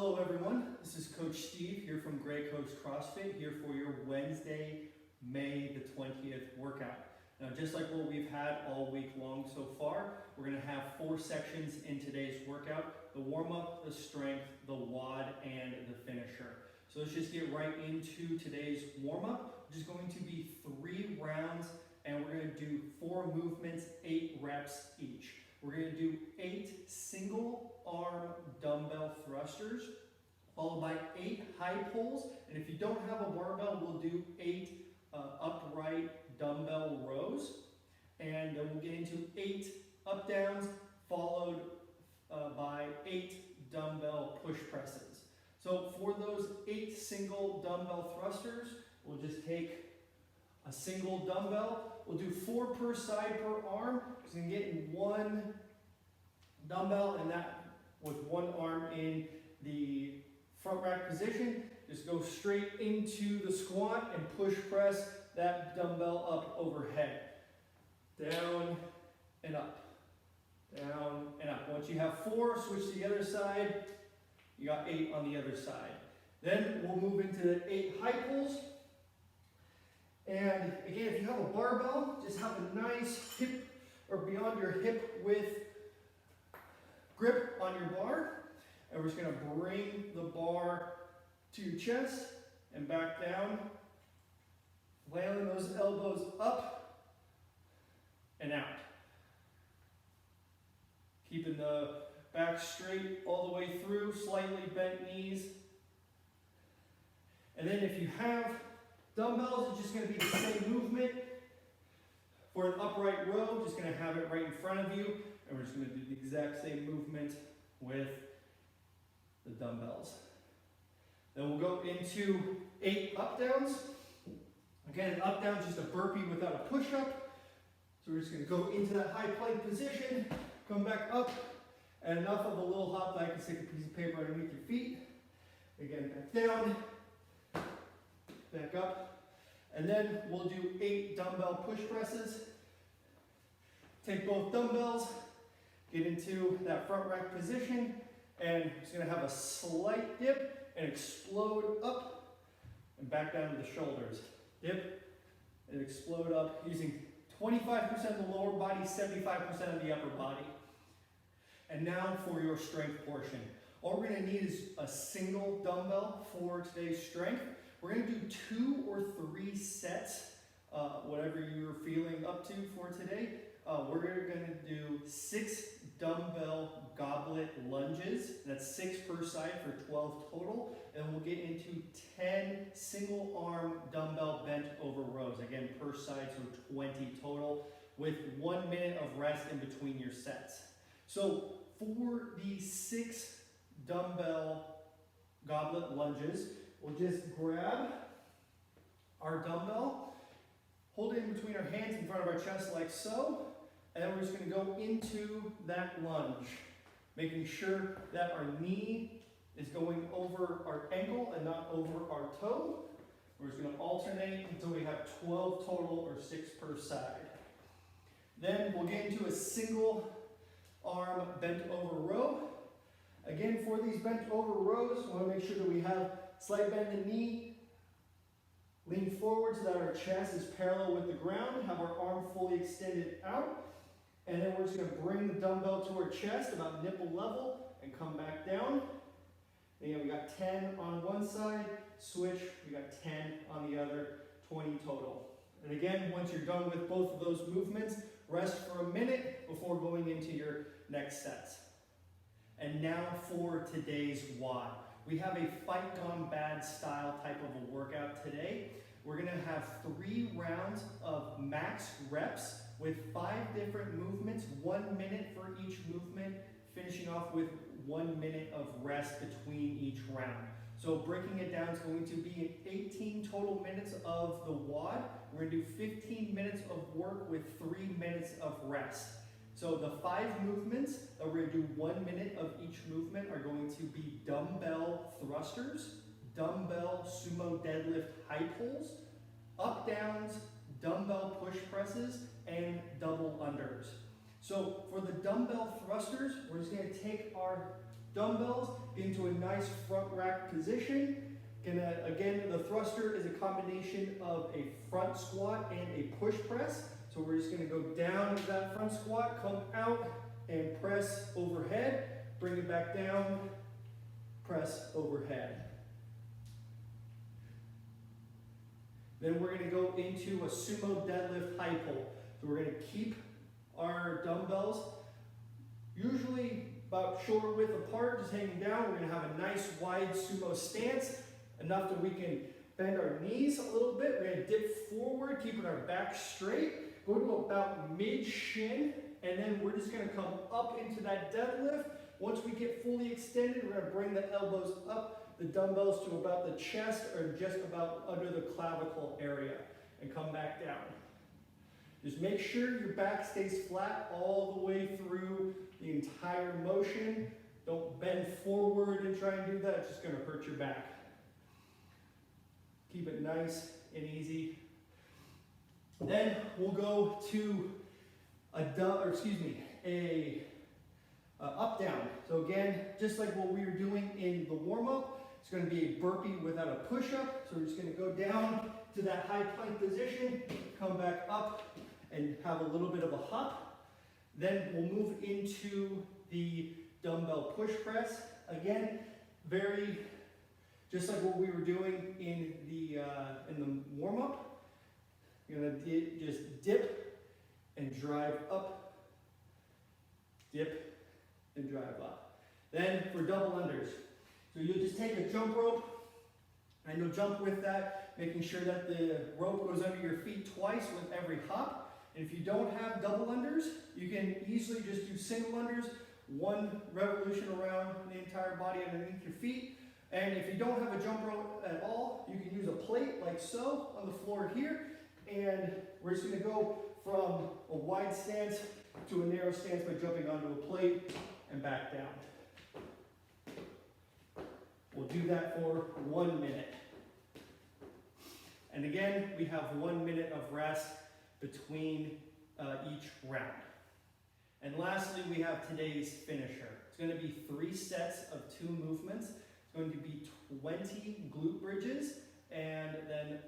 Hello everyone, this is Coach Steve here from Gray Coast CrossFit, here for your Wednesday, May the 20th workout. Now just like what we've had all week long so far, we're going to have 4 sections in today's workout: the warm-up, the strength, the WOD, and the finisher. So let's just get right into today's warm-up, which is going to be 3 rounds, and we're going to do 4 movements, 8 reps each. We're going to do 8 single arm dumbbell thrusters, followed by 8 high pulls. And if you don't have a barbell, we'll do 8 upright dumbbell rows. And then we'll get into 8 up downs, followed by 8 dumbbell push presses. So for those 8 single dumbbell thrusters, we'll just take a single dumbbell. We'll do 4 per side per arm. So you can get in 1 dumbbell, and that with 1 arm in the front rack position. Just go straight into the squat and push press that dumbbell up overhead. Down and up. Down and up. Once you have 4, switch to the other side. You got 8 on the other side. Then we'll move into the 8 high pulls. And again, if you have a barbell, just have a nice hip or beyond your hip width grip on your bar. And we're just going to bring the bar to your chest and back down, flailing those elbows up and out. Keeping the back straight all the way through, slightly bent knees. And then if you have dumbbells, it's just going to be the same movement. For an upright row, just going to have it right in front of you, and we're just going to do the exact same movement with the dumbbells. Then we'll go into 8 up downs. Again, an up down is just a burpee without a push-up. So we're just going to go into that high plank position, come back up, and enough of a little hop that I can stick a piece of paper underneath your feet. Again, back down, back up. And then we'll do 8 dumbbell push presses. Take both dumbbells, get into that front rack position, and it's going to have a slight dip and explode up and back down to the shoulders. Dip and explode up using 25% of the lower body, 75% of the upper body. And now for your strength portion. All we're going to need is a single dumbbell for today's strength. We're going to do 2 or 3 sets, whatever you're feeling up to for today. We're going to do 6 dumbbell goblet lunges. That's 6 per side for 12 total. And we'll get into 10 single arm dumbbell bent over rows. Again, per side, so 20 total, with 1 minute of rest in between your sets. So for the 6 dumbbell goblet lunges, we'll just grab our dumbbell, hold it in between our hands in front of our chest like so, and then we're just going to go into that lunge, making sure that our knee is going over our ankle and not over our toe. We're just going to alternate until we have 12 total, or 6 per side. Then we'll get into a single arm bent over row. Again, for these bent over rows, we want to make sure that we have slight bend in the knee, lean forward so that our chest is parallel with the ground, have our arm fully extended out, and then we're just going to bring the dumbbell to our chest about nipple level and come back down. Again, we got 10 on one side, switch, we got 10 on the other, 20 total. And again, once you're done with both of those movements, rest for a minute before going into your next sets. And now for today's WOD. We have a fight gone bad style type of a workout today. We're going to have 3 rounds of max reps with 5 different movements, 1 minute for each movement, finishing off with 1 minute of rest between each round. So breaking it down is going to be 18 total minutes of the WOD. We're going to do 15 minutes of work with 3 minutes of rest. So the 5 movements that we're going to do 1 minute of each movement are going to be dumbbell thrusters, dumbbell sumo deadlift high pulls, up downs, dumbbell push presses, and double unders. So for the dumbbell thrusters, we're just going to take our dumbbells, into a nice front rack position. Again, the thruster is a combination of a front squat and a push press. So we're just gonna go down to that front squat, come out and press overhead, bring it back down, press overhead. Then we're gonna go into a sumo deadlift high pull. So we're gonna keep our dumbbells usually about shoulder width apart, just hanging down. We're gonna have a nice wide sumo stance, enough that we can bend our knees a little bit. We're gonna dip forward, keeping our back straight, go to about mid-shin, and then we're just gonna come up into that deadlift. Once we get fully extended, we're gonna bring the elbows up, the dumbbells to about the chest or just about under the clavicle area, and come back down. Just make sure your back stays flat all the way through the entire motion. Don't bend forward and try and do that, it's just gonna hurt your back. Keep it nice and easy. Then we'll go to a up down. So again, just like what we were doing in the warm-up, it's going to be a burpee without a push-up. So we're just going to go down to that high plank position, come back up and have a little bit of a hop. Then we'll move into the dumbbell push press. Again, just like what we were doing in the warm-up. You're going to just dip and drive up, dip and drive up. Then for double unders, so you'll just take a jump rope and you'll jump with that, making sure that the rope goes under your feet twice with every hop. And if you don't have double unders, you can easily just do single unders, one revolution around the entire body underneath your feet. And if you don't have a jump rope at all, you can use a plate like so on the floor here. And we're just going to go from a wide stance to a narrow stance by jumping onto a plate and back down. We'll do that for 1 minute. And again, we have 1 minute of rest between each round. And lastly, we have today's finisher. It's going to be 3 sets of 2 movements. It's going to be 20 glute bridges and then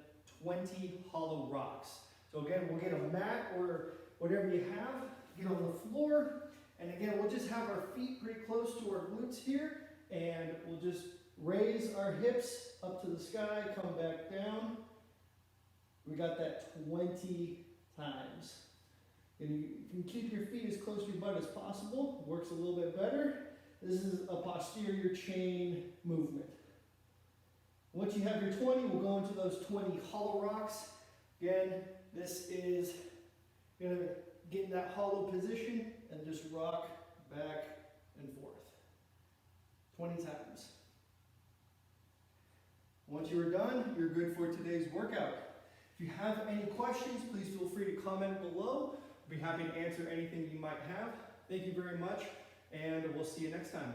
20 hollow rocks. So again, we'll get a mat or whatever you have, get on the floor, and again, we'll just have our feet pretty close to our glutes here, and we'll just raise our hips up to the sky, come back down. We got that 20 times. And you can keep your feet as close to your butt as possible. Works a little bit better. This is a posterior chain movement. Once you have your 20, we'll go into those 20 hollow rocks. Again, this is going to get in that hollow position and just rock back and forth 20 times. Once you are done, you're good for today's workout. If you have any questions, please feel free to comment below. I'll be happy to answer anything you might have. Thank you very much, and we'll see you next time.